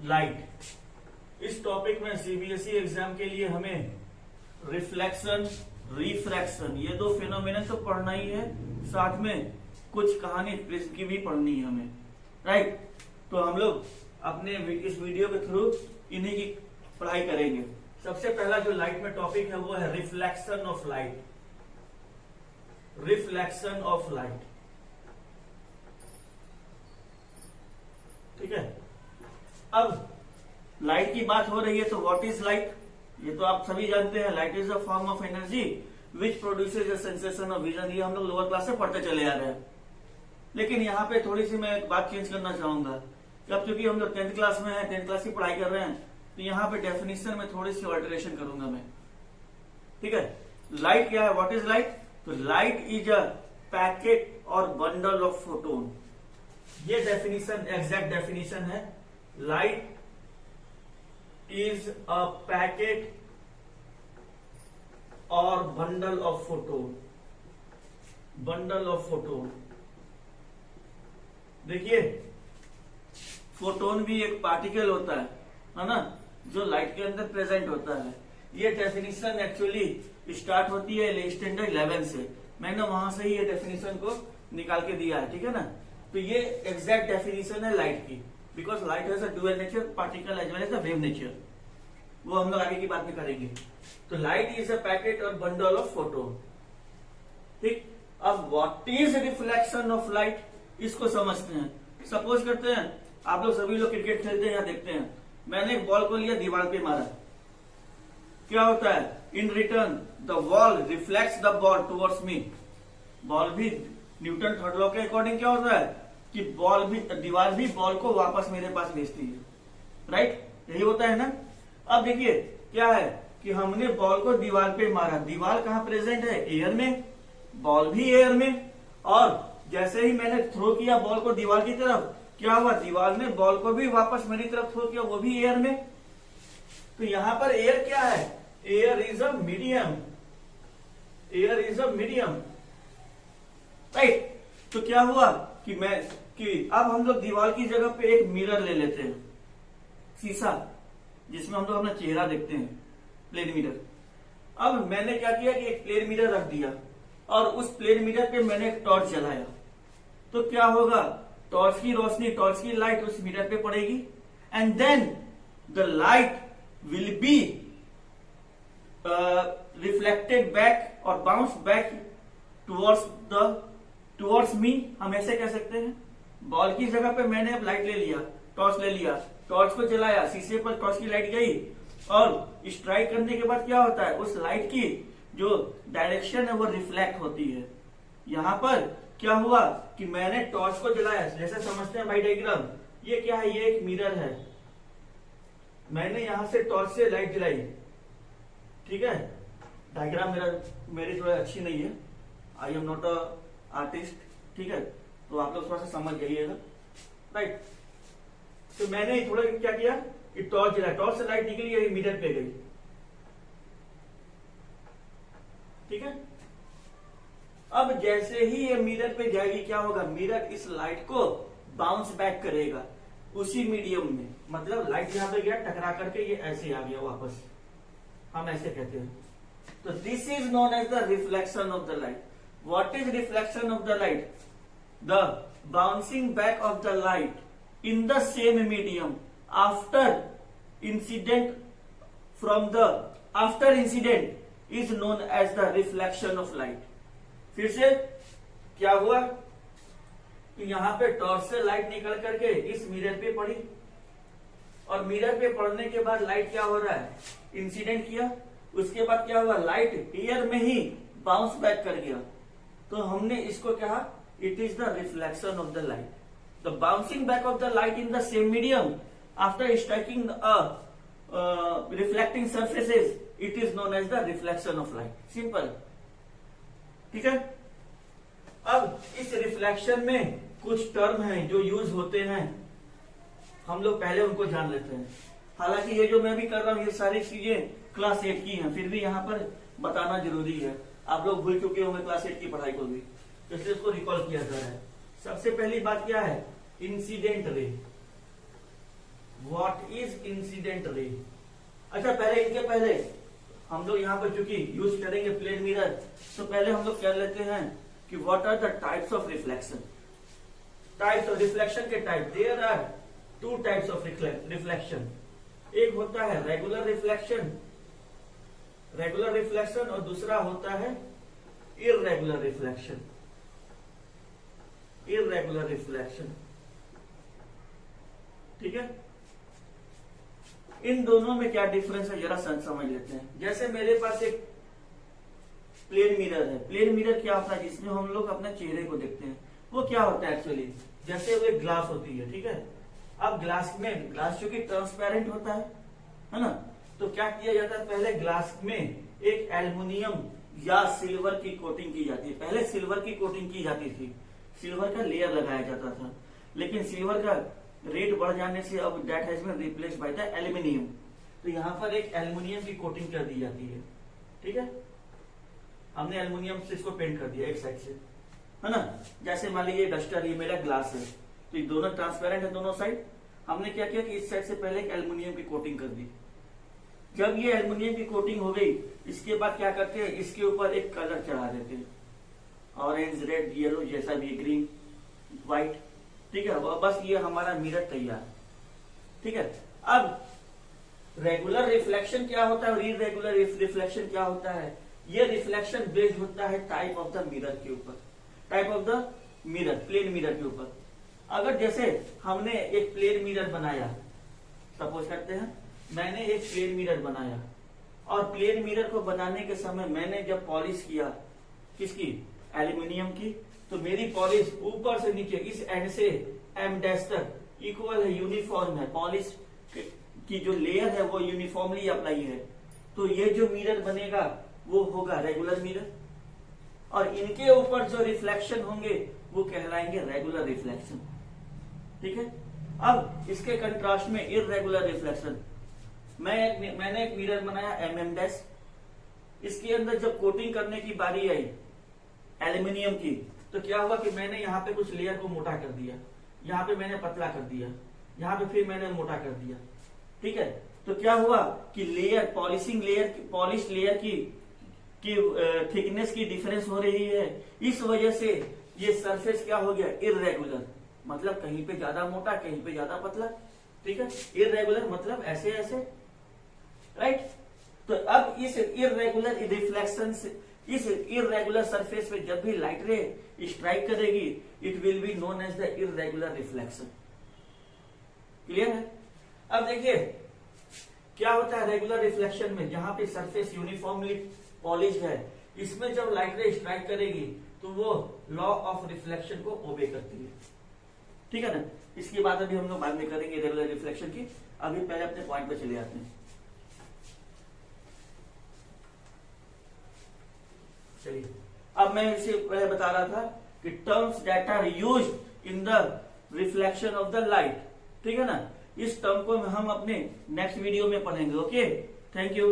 Light. इस topic में CBSE exam के लिए हमें रिफ्लेक्शन, रिफ्रैक्शन ये दो फिनोमिना तो पढ़ना ही है, साथ में कुछ कहानी प्रिज्म की भी पढ़नी है हमें, राइट। तो हम लोग अपने इस वीडियो के थ्रू इन्हीं की पढ़ाई करेंगे। सबसे पहला जो लाइट में टॉपिक है वो है reflection of light. Reflection of light, ठीक है। अब लाइट की बात हो रही है तो व्हाट इज लाइट, ये तो आप सभी जानते हैं। Light is a form of energy which produces a sensation of vision. ये हम लोग लोअर क्लास से पढ़ते चले आ रहे हैं, लेकिन यहाँ पे थोड़ी सी मैं एक बात चेंज करना चाहूंगा कि अब चूंकि हम लोग 10th क्लास में हैं, 10th क्लास की पढ़ाई कर रहे हैं, तो यहाँ पे डेफिनेशन में थोड़ी सी ऑल्टरेशन करूंगा मैं, ठीक है। लाइट क्या है, व्हाट इज लाइट? तो लाइट इज अ पैकेट और बंडल ऑफ फोटोन। ये डेफिनेशन एग्जैक्ट डेफिनेशन है। लाइट इज अ पैकेट और bundle of photon. Bundle of photon, देखिए फोटोन भी एक पार्टिकल होता है ना, जो लाइट के अंदर प्रेजेंट होता है। ये डेफिनेशन एक्चुअली स्टार्ट होती है स्टैंडर्ड 11 से। मैंने वहां से ही ये डेफिनेशन को निकाल के दिया है, ठीक है ना। तो ये एग्जैक्ट डेफिनेशन है लाइट की, because light has a dual nature, particle as well as a wave nature. वो हम लोग आगे की बात में करेंगे। तो लाइट इज अ पैकेट और बंडल ऑफ फोटोन, ठीक। अब what is reflection of light, इसको समझते हैं। सपोज करते हैं आप लोग सभी लोग क्रिकेट खेलते हैं या देखते हैं, मैंने एक बॉल को लिया, दीवार पे मारा, क्या होता है? In return the ball reflects the ball towards me. Ball भी न्यूटन थर्ड लॉ के अकॉर्डिंग क्या होता है कि बॉल भी, दीवार भी बॉल को वापस मेरे पास भेजती है, राइट। यही होता है ना। अब देखिए क्या है कि हमने बॉल को दीवार पे मारा, दीवार कहाँ प्रेजेंट है? एयर में, बॉल भी एयर में, और जैसे ही मैंने थ्रो किया बॉल को दीवार की तरफ, क्या हुआ? दीवार ने बॉल को भी वापस मेरी तरफ थ्रो किया, वो भी एयर में। तो यहां पर एयर क्या है? Air is a medium. Air is a medium, right. तो क्या हुआ कि अब हम लोग दीवार की जगह पे एक मिरर ले लेते हैं, शीशा, जिसमें हम लोग अपना चेहरा देखते हैं, प्लेन मिरर। अब मैंने क्या किया कि एक प्लेन मिरर रख दिया और उस प्लेन मिरर पे मैंने एक टॉर्च जलाया। तो क्या होगा? टॉर्च की रोशनी, टॉर्च की लाइट उस मिरर पे पड़ेगी, and then the light will be reflected back और बाउंस बैक टुवर्ड्स मी। हम ऐसे कह सकते हैं, बॉल की जगह पे मैंने अब लाइट ले लिया, टॉर्च ले लिया, टॉर्च को जलाया, शीशे पर टॉर्च की लाइट गई, और स्ट्राइक करने के बाद क्या होता है? उस लाइट की जो डायरेक्शन है वो रिफ्लेक्ट होती है। यहां पर क्या हुआ कि मैंने टॉर्च को जलाया, जैसे समझते हैं भाई डायग्राम, ये क्या है? ये एक मिरर है, मैंने यहां से टॉर्च से लाइट जलाई, ठीक है। डायग्राम मेरी थोड़ी अच्छी नहीं है, I am not a artist, ठीक है, तो आप लोग थोड़ा सा समझ जाइएगा, राइट। तो मैंने थोड़ा क्या किया कि टॉर्च जलाया, टॉर्च से लाइट निकली, ये मिरर पे गई, ठीक है। अब जैसे ही ये मिरर पे जाएगी, क्या होगा? मिरर इस लाइट को बाउंस बैक करेगा उसी मीडियम में, मतलब लाइट यहां पे गया, टकरा करके ये ऐसे आ गया वापस, हम ऐसे कहते हैं। तो this is known as the reflection of the light. What is reflection of the light? The bouncing back of the light in the same medium after incident after incident is known as the reflection of light. फिर से क्या हुआ कि यहां पे torch से light निकल करके इस मिरर पे पड़ी, और मिरर पे पड़ने के बाद लाइट क्या हो रहा है? इंसिडेंट किया, उसके बाद क्या हुआ? लाइट एयर में ही बाउंस बैक कर गया। तो हमने इसको कहा it is the reflection of the light. The bouncing back of the light in the same medium after striking reflecting surfaces, it is known as the reflection of light. Simple, ठीक है। अब इस रिफ्लेक्शन में कुछ term हैं जो use होते हैं, हम लोग पहले उनको जान लेते हैं। हालांकि ये जो मैं भी कर रहा हूं ये सारी चीजें क्लास 8 की हैं, फिर भी यहाँ पर बताना जरूरी है। आप लोग भूल चुके होंगे क्लास 8 की पढ़ाई को भी, इसलिए इसको रिकॉल किया जा रहा है। सबसे पहली बात क्या है? Incident ray. What is incident ray. अच्छा पहले इनके पहले हम लोग यहाँ पर चूंकि यूज करेंगे प्लेन मिरर, तो पहले हम लोग कर लेते हैं कि what are the types of reflection. Types of reflection के type, there are two types of reflection. एक होता है रेगुलर रिफ्लेक्शन और दूसरा होता है इर्रेगुलर रिफ्लेक्शन। ठीक है, इन दोनों में क्या डिफरेंस है जरा समझ लेते हैं। जैसे मेरे पास एक प्लेन मिरर है। प्लेन मिरर क्या होता है, जिसमें हम लोग अपने चेहरे को देखते हैं। वो क्या होता है एक्चुअली, जैसे वो एक ग्लास होती है, ठीक है। अब ग्लास जो कि ट्रांसपेरेंट होता है ना, तो क्या किया जाता है, पहले ग्लास में एक एल्युमिनियम या सिल्वर की कोटिंग की जाती है। पहले सिल्वर की कोटिंग की जाती थी, सिल्वर का लेयर लगाया जाता था, लेकिन सिल्वर का रेट बढ़ जाने से अब that has been replaced by the aluminium. तो यहाँ पर एक एल्युमिनियम की कोटिंग कर दी जाती है, ठीक है। हमने एल्युमिनियम से इसको पेंट कर दिया एक साइड से, है ना। जैसे मान लीजिए डस्टर, ये मेरा ग्लास है, तो ये दोनों ट्रांसपेरेंट है दोनों साइड। हमने क्या किया कि इस साइड से पहले एक एल्युमिनियम की कोटिंग कर दी। जब ये एल्युमिनियम की कोटिंग हो गई, इसके बाद क्या करते हैं, इसके ऊपर एक कलर चढ़ा देते हैं, ऑरेंज, रेड, येलो, जैसा भी, ग्रीन, व्हाइट, ठीक है। बस ये हमारा मिरर तैयार, ठीक है। अब रेगुलर रिफ्लेक्शन क्या होता है और इरेगुलर रिफ्लेक्शन क्या होता है। ये रिफ्लेक्शन बेस्ड होता है टाइप ऑफ द मिरर के ऊपर, type of the mirror, plane mirror के ऊपर। अगर जैसे हमने एक प्लेन मिरर बनाया, सपोज करते हैं मैंने एक प्लेन मिरर बनाया, और प्लेन मिरर को बनाने के समय मैंने जब पॉलिश किया किसकी, एल्यूमिनियम की, तो मेरी पॉलिश ऊपर से नीचे इस एंड से एम डैश तक इक्वल है, यूनिफॉर्म है। पॉलिश की जो लेयर है वो यूनिफॉर्मली अप्लाई है। तो ये जो मिरर बनेगा वो होगा रेगुलर मिरर, और इनके ऊपर जो रिफ्लेक्शन होंगे वो कहलाएंगे रेगुलर रिफ्लेक्शन, ठीक है। अब इसके कंट्रास्ट में इर्रेगुलर रिफ्लेक्शन, मैंने एक मिरर बनाया एम डैश, इसके अंदर जब कोटिंग करने की बारी आई एल्यूमिनियम की, तो क्या हुआ कि मैंने यहाँ पे कुछ लेयर को मोटा कर दिया, यहाँ पे मैंने पतला कर दिया, यहाँ पे फिर मैंने मोटा कर दिया, ठीक है। तो क्या हुआ कि पॉलिश लेयर की थिकनेस की डिफरेंस हो रही है। इस वजह से ये सरफेस क्या हो गया, इर्रेगुलर, मतलब कहीं पे ज्यादा मोटा, कहीं पे ज्यादा पतला, ठीक है। इर्रेगुलर मतलब ऐसे ऐसे, राइट। तो अब इस इर्रेगुलर रिफ्लेक्शन से, इस इर्रेगुलर सरफेस पे जब भी लाइट रे स्ट्राइक करेगी, it will be known as the irregular reflection. Clear है। अब देखिए क्या होता है रेगुलर रिफ्लेक्शन में, जहां पे सरफेस यूनिफॉर्मली पॉलिश्ड है, इसमें जब लाइट रे स्ट्राइक करेगी तो वो लॉ ऑफ रिफ्लेक्शन को ओबे करती है, ठीक है ना। इसकी बात अभी हम लोग बाद में करेंगे रेगुलर रिफ्लेक्शन की। अभी पहले अपने पॉइंट पे चले आते हैं। चलिए, अब मैं इसे पहले बता रहा था कि terms that are used in the reflection of the light, ठीक है ना। इस टर्म को हम अपने नेक्स्ट वीडियो में पढ़ेंगे। Okay, thank you.